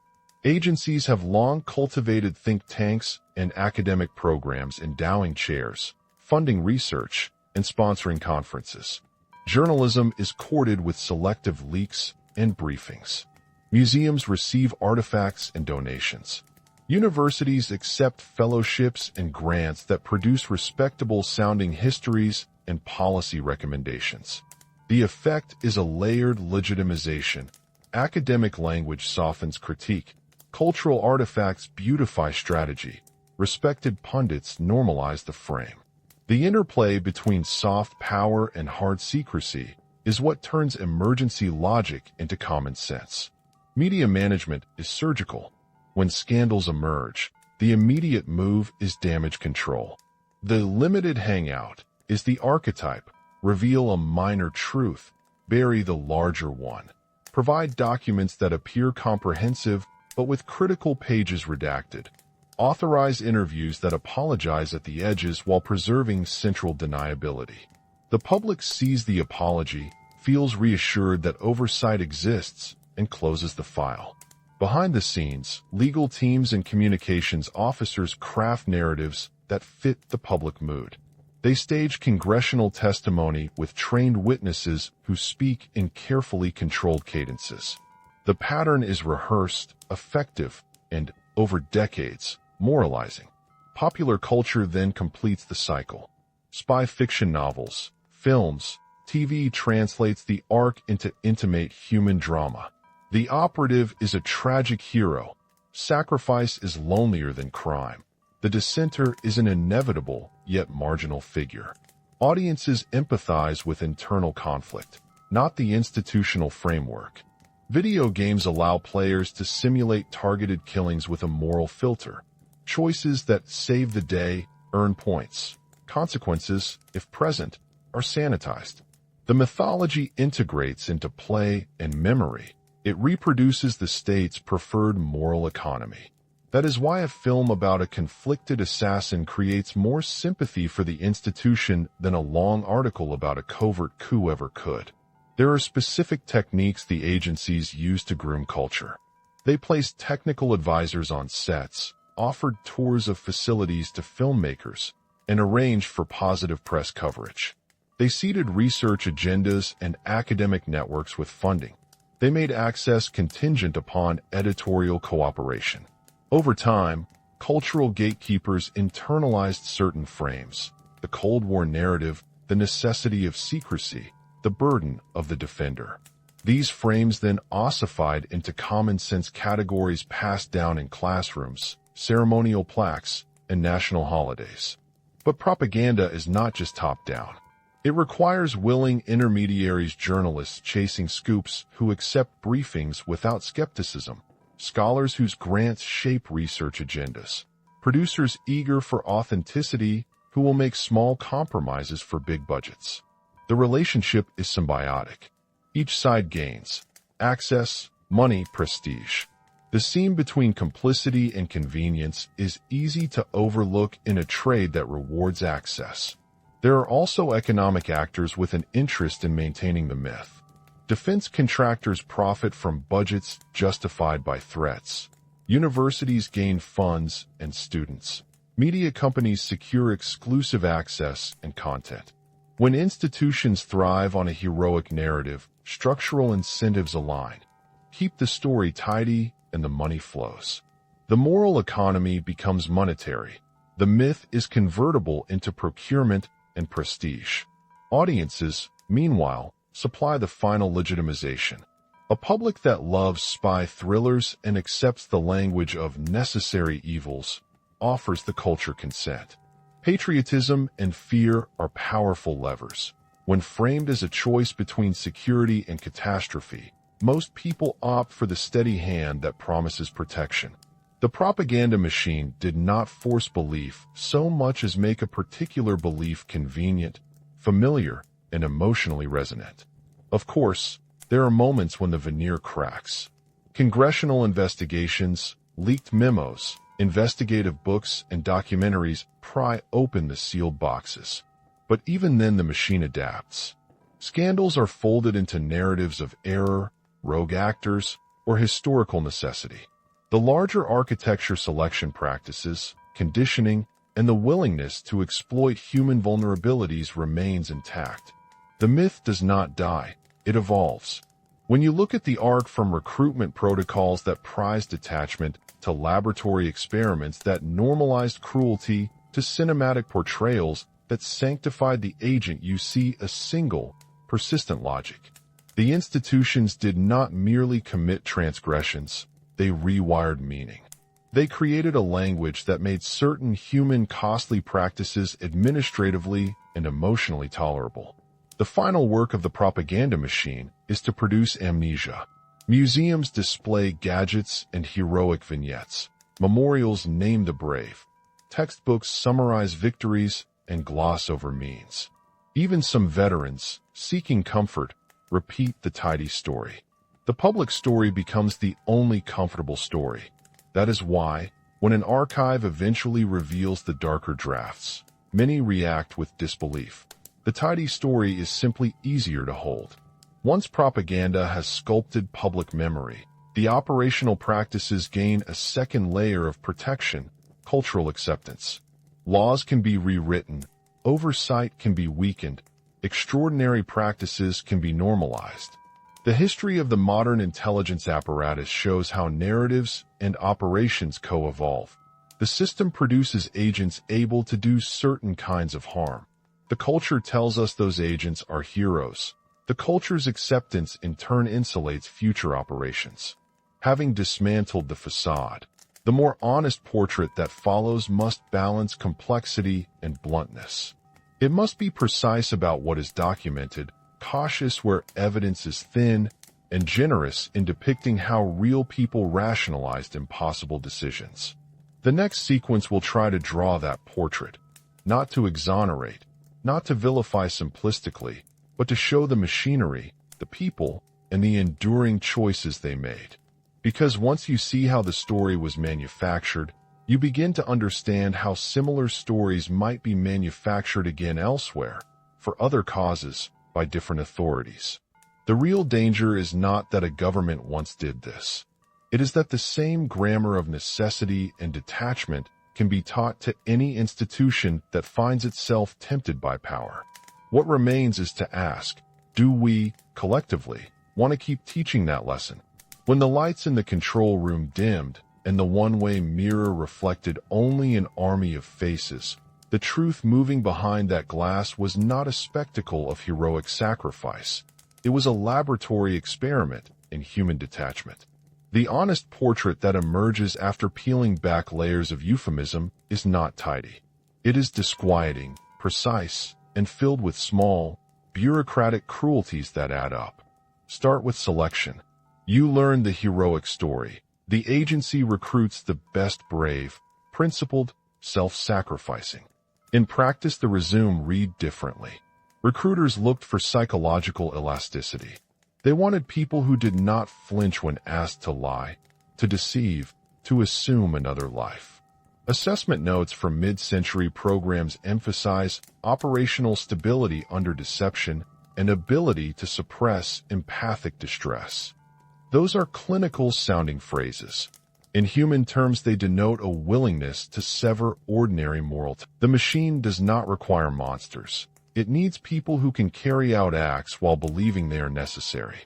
Agencies have long cultivated think tanks and academic programs endowing chairs, funding research, and sponsoring conferences. Journalism is courted with selective leaks and briefings. Museums receive artifacts and donations. Universities accept fellowships and grants that produce respectable-sounding histories and policy recommendations. The effect is a layered legitimization. Academic language softens critique. Cultural artifacts beautify strategy. Respected pundits normalize the frame. The interplay between soft power and hard secrecy is what turns emergency logic into common sense. Media management is surgical. When scandals emerge, the immediate move is damage control. The limited hangout is the archetype. Reveal a minor truth, bury the larger one. Provide documents that appear comprehensive but with critical pages redacted. Authorize interviews that apologize at the edges while preserving central deniability. The public sees the apology, feels reassured that oversight exists, and closes the file. Behind the scenes, legal teams and communications officers craft narratives that fit the public mood. They stage congressional testimony with trained witnesses who speak in carefully controlled cadences. The pattern is rehearsed, effective, and, over decades, moralizing. Popular culture then completes the cycle. Spy fiction novels, films, TV translates the arc into intimate human drama. The operative is a tragic hero. Sacrifice is lonelier than crime. The dissenter is an inevitable, yet marginal figure. Audiences empathize with internal conflict, not the institutional framework. Video games allow players to simulate targeted killings with a moral filter. Choices that save the day earn points. Consequences, if present, are sanitized. The mythology integrates into play and memory. It reproduces the state's preferred moral economy. That is why a film about a conflicted assassin creates more sympathy for the institution than a long article about a covert coup ever could. There are specific techniques the agencies use to groom culture. They place technical advisors on sets, offered tours of facilities to filmmakers, and arranged for positive press coverage. They seeded research agendas and academic networks with funding. They made access contingent upon editorial cooperation. Over time, cultural gatekeepers internalized certain frames: the Cold War narrative, the necessity of secrecy, the burden of the defender. These frames then ossified into common-sense categories passed down in classrooms, ceremonial plaques, and national holidays. But propaganda is not just top-down. It requires willing intermediaries, journalists chasing scoops who accept briefings without skepticism, scholars whose grants shape research agendas, producers eager for authenticity who will make small compromises for big budgets. The relationship is symbiotic. Each side gains access, money, prestige. The seam between complicity and convenience is easy to overlook in a trade that rewards access. There are also economic actors with an interest in maintaining the myth. Defense contractors profit from budgets justified by threats. Universities gain funds and students. Media companies secure exclusive access and content. When institutions thrive on a heroic narrative, structural incentives align. Keep the story tidy and the money flows. The moral economy becomes monetary. The myth is convertible into procurement and prestige. Audiences, meanwhile, supply the final legitimization. A public that loves spy thrillers and accepts the language of necessary evils offers the culture consent. Patriotism and fear are powerful levers. When framed as a choice between security and catastrophe, most people opt for the steady hand that promises protection. The propaganda machine did not force belief so much as make a particular belief convenient, familiar, and emotionally resonant. Of course, there are moments when the veneer cracks. Congressional investigations, leaked memos, investigative books, and documentaries pry open the sealed boxes. But even then the machine adapts. Scandals are folded into narratives of error, rogue actors, or historical necessity. The larger architecture selection practices, conditioning, and the willingness to exploit human vulnerabilities remains intact. The myth does not die, it evolves. When you look at the arc from recruitment protocols that prized detachment to laboratory experiments that normalized cruelty to cinematic portrayals that sanctified the agent, you see a single, persistent logic. The institutions did not merely commit transgressions, they rewired meaning. They created a language that made certain human costly practices administratively and emotionally tolerable. The final work of the propaganda machine is to produce amnesia. Museums display gadgets and heroic vignettes. Memorials name the brave. Textbooks summarize victories and gloss over means. Even some veterans, seeking comfort, repeat the tidy story. The public story becomes the only comfortable story. That is why, when an archive eventually reveals the darker drafts, many react with disbelief. The tidy story is simply easier to hold. Once propaganda has sculpted public memory, the operational practices gain a second layer of protection, cultural acceptance. Laws can be rewritten, oversight can be weakened, extraordinary practices can be normalized. The history of the modern intelligence apparatus shows how narratives and operations co-evolve. The system produces agents able to do certain kinds of harm. The culture tells us those agents are heroes. The culture's acceptance in turn insulates future operations. Having dismantled the facade, the more honest portrait that follows must balance complexity and bluntness. It must be precise about what is documented, cautious where evidence is thin, and generous in depicting how real people rationalized impossible decisions. The next sequence will try to draw that portrait, not to exonerate, not to vilify simplistically, but to show the machinery, the people, and the enduring choices they made. Because once you see how the story was manufactured, you begin to understand how similar stories might be manufactured again elsewhere, for other causes, by different authorities. The real danger is not that a government once did this. It is that the same grammar of necessity and detachment can be taught to any institution that finds itself tempted by power. What remains is to ask, do we, collectively, want to keep teaching that lesson? When the lights in the control room dimmed and the one-way mirror reflected only an army of faces, the truth moving behind that glass was not a spectacle of heroic sacrifice. It was a laboratory experiment in human detachment. The honest portrait that emerges after peeling back layers of euphemism is not tidy. It is disquieting, precise, and filled with small, bureaucratic cruelties that add up. Start with selection. You learn the heroic story. The agency recruits the best brave, principled, self-sacrificing. In practice, the resume read differently. Recruiters looked for psychological elasticity. They wanted people who did not flinch when asked to lie, to deceive, to assume another life. Assessment notes from mid-century programs emphasize operational stability under deception and ability to suppress empathic distress. Those are clinical-sounding phrases. In human terms, they denote a willingness to sever ordinary morality. The machine does not require monsters. It needs people who can carry out acts while believing they are necessary.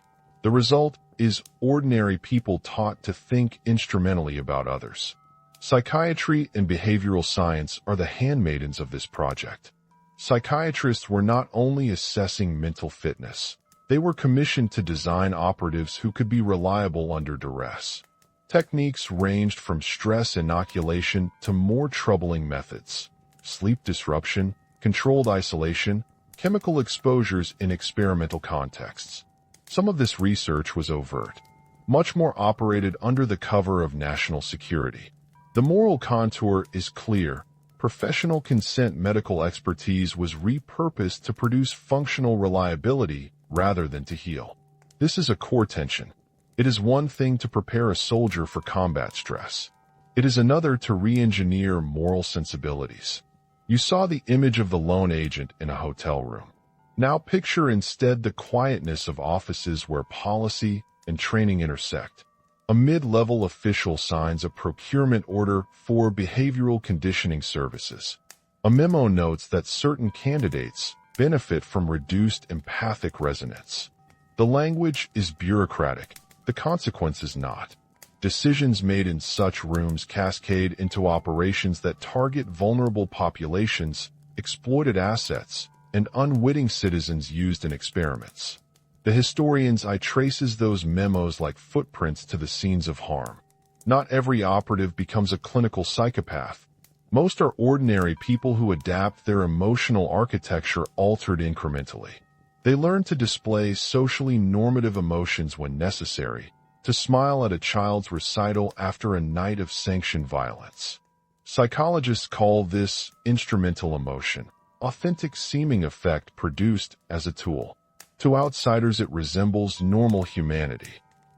The result is ordinary people taught to think instrumentally about others. Psychiatry and behavioral science are the handmaidens of this project. Psychiatrists were not only assessing mental fitness, they were commissioned to design operatives who could be reliable under duress. Techniques ranged from stress inoculation to more troubling methods: sleep disruption, controlled isolation, chemical exposures in experimental contexts. Some of this research was overt. Much more operated under the cover of national security. The moral contour is clear. Professional consent medical expertise was repurposed to produce functional reliability rather than to heal. This is a core tension. It is one thing to prepare a soldier for combat stress. It is another to re-engineer moral sensibilities. You saw the image of the lone agent in a hotel room. Now picture instead the quietness of offices where policy and training intersect. A mid-level official signs a procurement order for behavioral conditioning services. A memo notes that certain candidates benefit from reduced empathic resonance. The language is bureaucratic, the consequences not. Decisions made in such rooms cascade into operations that target vulnerable populations, exploited assets, and unwitting citizens used in experiments. The historians traces those memos like footprints to the scenes of harm. Not every operative becomes a clinical psychopath. Most are ordinary people who adapt their emotional architecture altered incrementally. They learn to display socially normative emotions when necessary, to smile at a child's recital after a night of sanctioned violence. Psychologists call this instrumental emotion, authentic seeming effect produced as a tool. To outsiders it resembles normal humanity.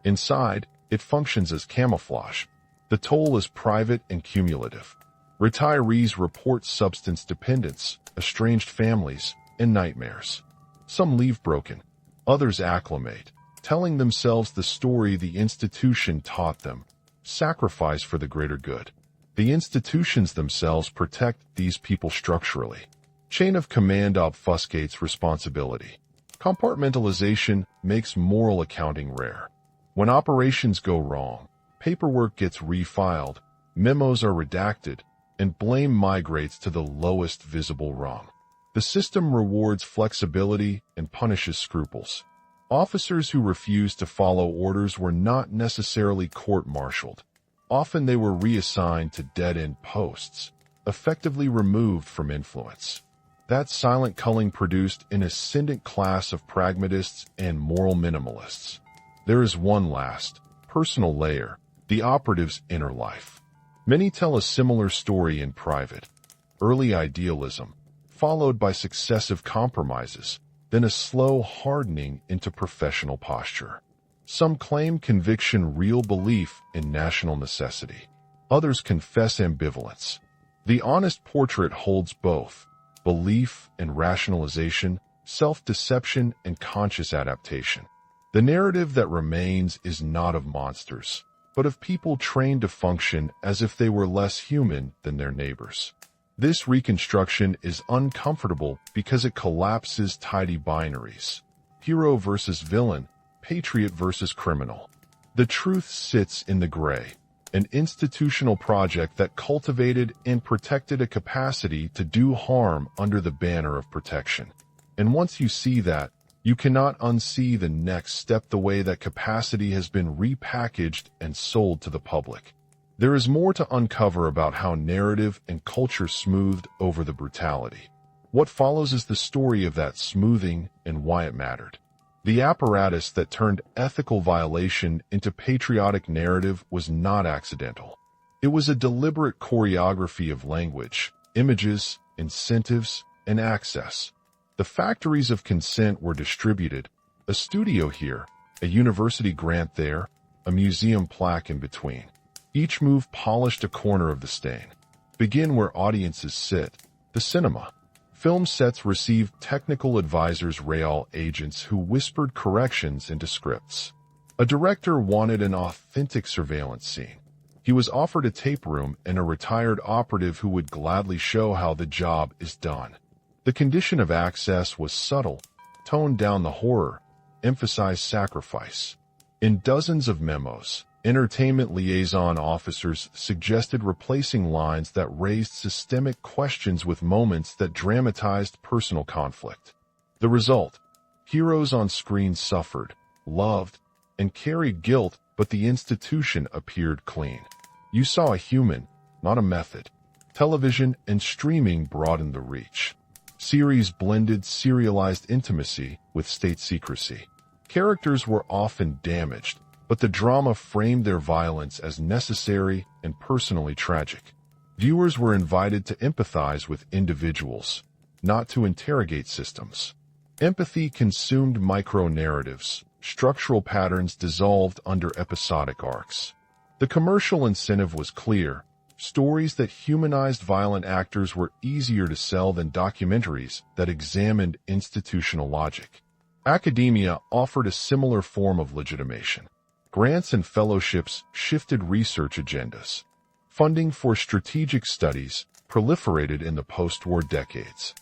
Inside, it functions as camouflage. The toll is private and cumulative. Retirees report substance dependence, estranged families, and nightmares. Some leave broken. Others acclimate, telling themselves the story the institution taught them. Sacrifice for the greater good. The institutions themselves protect these people structurally. Chain of command obfuscates responsibility. Compartmentalization makes moral accounting rare. When operations go wrong, paperwork gets refiled, memos are redacted, and blame migrates to the lowest visible rung. The system rewards flexibility and punishes scruples. Officers who refused to follow orders were not necessarily court-martialed. Often they were reassigned to dead-end posts, effectively removed from influence. That silent culling produced an ascendant class of pragmatists and moral minimalists. There is one last, personal layer, the operative's inner life. Many tell a similar story in private. Early idealism, followed by successive compromises, then a slow hardening into professional posture. Some claim conviction, real belief in national necessity. Others confess ambivalence. The honest portrait holds both, belief and rationalization, self-deception and conscious adaptation. The narrative that remains is not of monsters, but of people trained to function as if they were less human than their neighbors. This reconstruction is uncomfortable because it collapses tidy binaries. Hero versus villain, patriot versus criminal. The truth sits in the gray, an institutional project that cultivated and protected a capacity to do harm under the banner of protection. And once you see that, you cannot unsee the next step, the way that capacity has been repackaged and sold to the public. There is more to uncover about how narrative and culture smoothed over the brutality. What follows is the story of that smoothing and why it mattered. The apparatus that turned ethical violation into patriotic narrative was not accidental. It was a deliberate choreography of language, images, incentives, and access. The factories of consent were distributed, a studio here, a university grant there, a museum plaque in between. Each move polished a corner of the stain. Begin where audiences sit, the cinema. Film sets received technical advisors, real agents who whispered corrections into scripts. A director wanted an authentic surveillance scene. He was offered a tape room and a retired operative who would gladly show how the job is done. The condition of access was subtle, toned down the horror, emphasized sacrifice. In dozens of memos, Entertainment liaison officers suggested replacing lines that raised systemic questions with moments that dramatized personal conflict. The result: heroes on screen suffered, loved, and carried guilt, but the institution appeared clean. You saw a human, not a method. Television and streaming broadened the reach. Series blended serialized intimacy with state secrecy. Characters were often damaged, but the drama framed their violence as necessary and personally tragic. Viewers were invited to empathize with individuals, not to interrogate systems. Empathy consumed micro-narratives. Structural patterns dissolved under episodic arcs. The commercial incentive was clear. Stories that humanized violent actors were easier to sell than documentaries that examined institutional logic. Academia offered a similar form of legitimation. Grants and fellowships shifted research agendas. Funding for strategic studies proliferated in the post-war decades.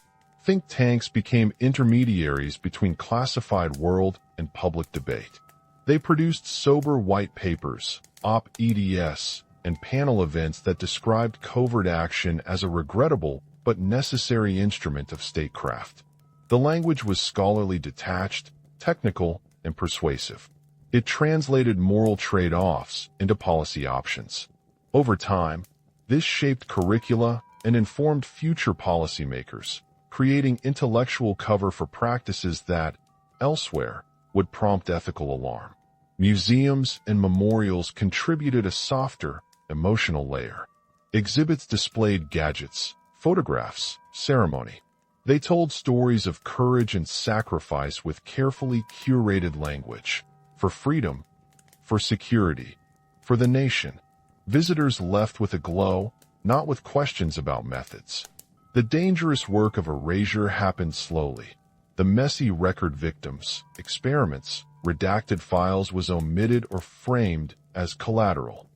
Think tanks became intermediaries between classified world and public debate. They produced sober white papers, op-eds, and panel events that described covert action as a regrettable but necessary instrument of statecraft. The language was scholarly, detached, technical, and persuasive. It translated moral trade-offs into policy options. Over time, this shaped curricula and informed future policymakers, creating intellectual cover for practices that, elsewhere, would prompt ethical alarm. Museums and memorials contributed a softer, emotional layer. Exhibits displayed gadgets, photographs, ceremony. They told stories of courage and sacrifice with carefully curated language. For freedom, for security, for the nation. Visitors left with a glow, not with questions about methods. The dangerous work of erasure happened slowly. The messy record victims, experiments, redacted files was omitted or framed as collateral.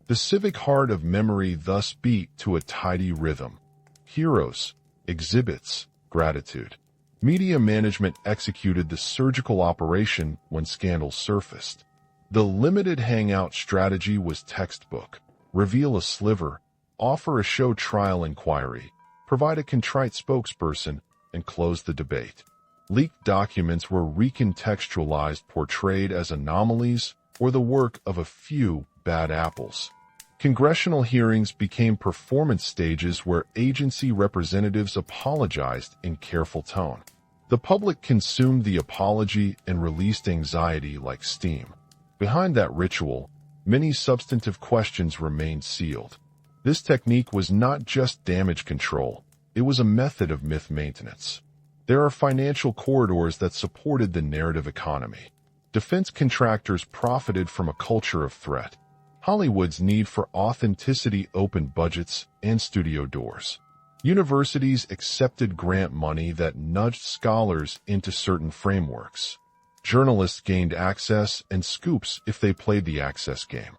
The civic heart of memory thus beat to a tidy rhythm. Heroes, exhibits, gratitude. Media management executed the surgical operation when scandals surfaced. The limited hangout strategy was textbook. Reveal a sliver, offer a show trial inquiry, provide a contrite spokesperson, and close the debate. Leaked documents were recontextualized, portrayed as anomalies or the work of a few bad apples. Congressional hearings became performance stages where agency representatives apologized in careful tone. The public consumed the apology and released anxiety like steam. Behind that ritual, many substantive questions remained sealed. This technique was not just damage control, it was a method of myth maintenance. There are financial corridors that supported the narrative economy. Defense contractors profited from a culture of threat. Hollywood's need for authenticity opened budgets and studio doors. Universities accepted grant money that nudged scholars into certain frameworks. Journalists gained access and scoops if they played the access game.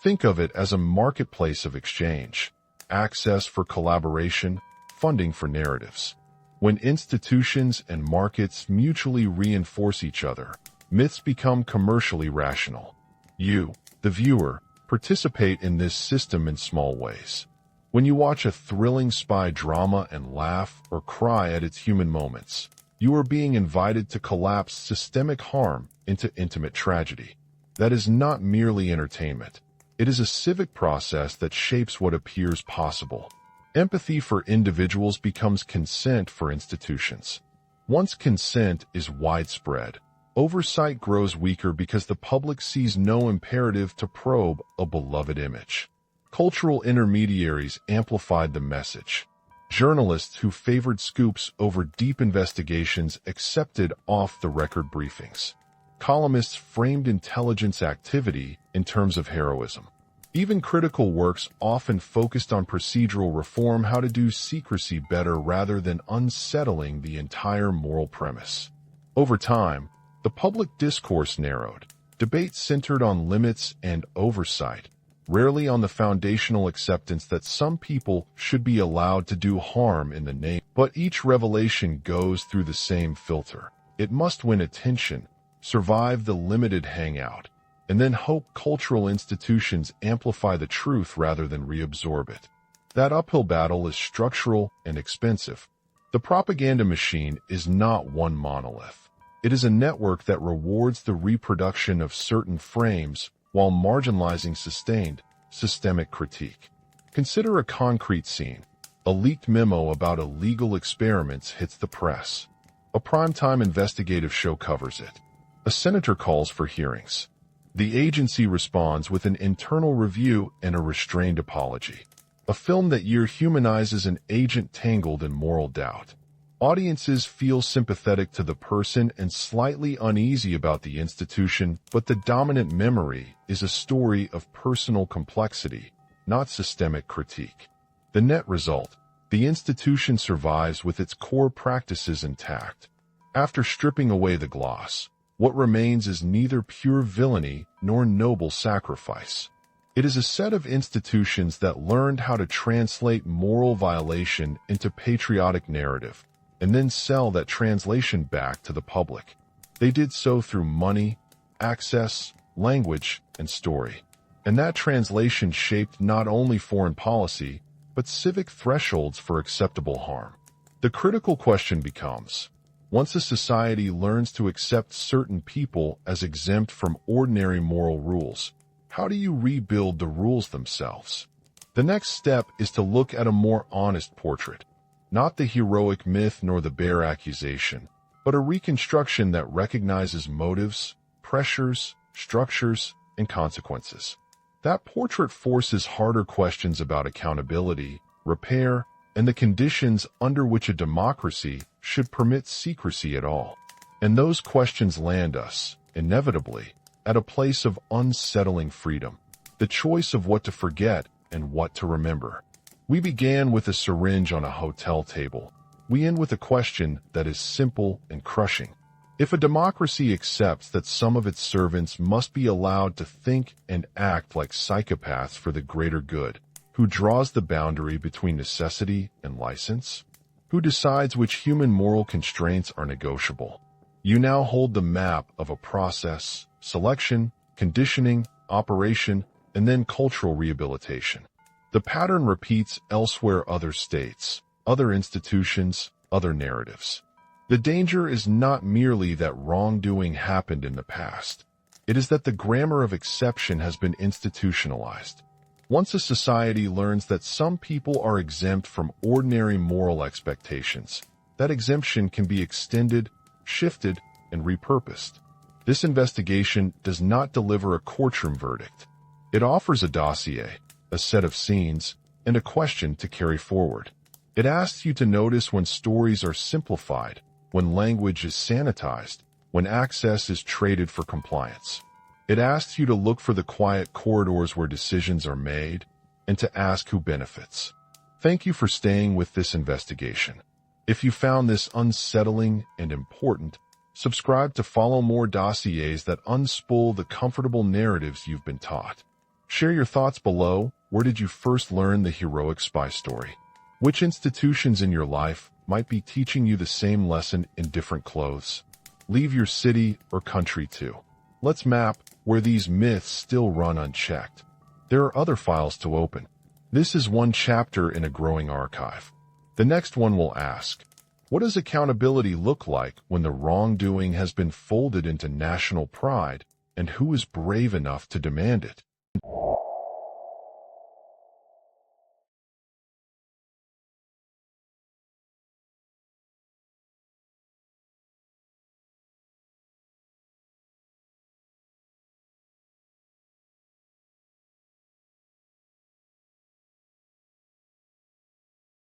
Think of it as a marketplace of exchange. Access for collaboration, funding for narratives. When institutions and markets mutually reinforce each other, myths become commercially rational. You, the viewer, participate in this system in small ways. When you watch a thrilling spy drama and laugh or cry at its human moments, you are being invited to collapse systemic harm into intimate tragedy. That is not merely entertainment. It is a civic process that shapes what appears possible. Empathy for individuals becomes consent for institutions. Once consent is widespread, oversight grows weaker because the public sees no imperative to probe a beloved image. Cultural intermediaries amplified the message. Journalists who favored scoops over deep investigations accepted off-the-record briefings. Columnists framed intelligence activity in terms of heroism. Even critical works often focused on procedural reform, how to do secrecy better rather than unsettling the entire moral premise. Over time, the public discourse narrowed. Debate centered on limits and oversight, rarely on the foundational acceptance that some people should be allowed to do harm in the name. But each revelation goes through the same filter. It must win attention, survive the limited hangout, and then hope cultural institutions amplify the truth rather than reabsorb it. That uphill battle is structural and expensive. The propaganda machine is not one monolith. It is a network that rewards the reproduction of certain frames while marginalizing sustained, systemic critique. Consider a concrete scene. A leaked memo about illegal experiments hits the press. A primetime investigative show covers it. A senator calls for hearings. The agency responds with an internal review and a restrained apology. A film that year humanizes an agent tangled in moral doubt. Audiences feel sympathetic to the person and slightly uneasy about the institution, but the dominant memory is a story of personal complexity, not systemic critique. The net result: the institution survives with its core practices intact. After stripping away the gloss, what remains is neither pure villainy nor noble sacrifice. It is a set of institutions that learned how to translate moral violation into patriotic narrative, and then sell that translation back to the public. They did so through money, access, language, and story. And that translation shaped not only foreign policy, but civic thresholds for acceptable harm. The critical question becomes, once a society learns to accept certain people as exempt from ordinary moral rules, how do you rebuild the rules themselves? The next step is to look at a more honest portrait. Not the heroic myth nor the bare accusation, but a reconstruction that recognizes motives, pressures, structures, and consequences. That portrait forces harder questions about accountability, repair, and the conditions under which a democracy should permit secrecy at all. And those questions land us, inevitably, at a place of unsettling freedom, the choice of what to forget and what to remember. We began with a syringe on a hotel table. We end with a question that is simple and crushing. If a democracy accepts that some of its servants must be allowed to think and act like psychopaths for the greater good, who draws the boundary between necessity and license? Who decides which human moral constraints are negotiable? You now hold the map of a process: selection, conditioning, operation, and then cultural rehabilitation. The pattern repeats elsewhere: other states, other institutions, other narratives. The danger is not merely that wrongdoing happened in the past. It is that the grammar of exception has been institutionalized. Once a society learns that some people are exempt from ordinary moral expectations, that exemption can be extended, shifted, and repurposed. This investigation does not deliver a courtroom verdict. It offers a dossier, a set of scenes, and a question to carry forward. It asks you to notice when stories are simplified, when language is sanitized, when access is traded for compliance. It asks you to look for the quiet corridors where decisions are made, and to ask who benefits. Thank you for staying with this investigation. If you found this unsettling and important, subscribe to follow more dossiers that unspool the comfortable narratives you've been taught. Share your thoughts below. Where did you first learn the heroic spy story? Which institutions in your life might be teaching you the same lesson in different clothes? Leave your city or country too. Let's map where these myths still run unchecked. There are other files to open. This is one chapter in a growing archive. The next one will ask, what does accountability look like when the wrongdoing has been folded into national pride, and who is brave enough to demand it?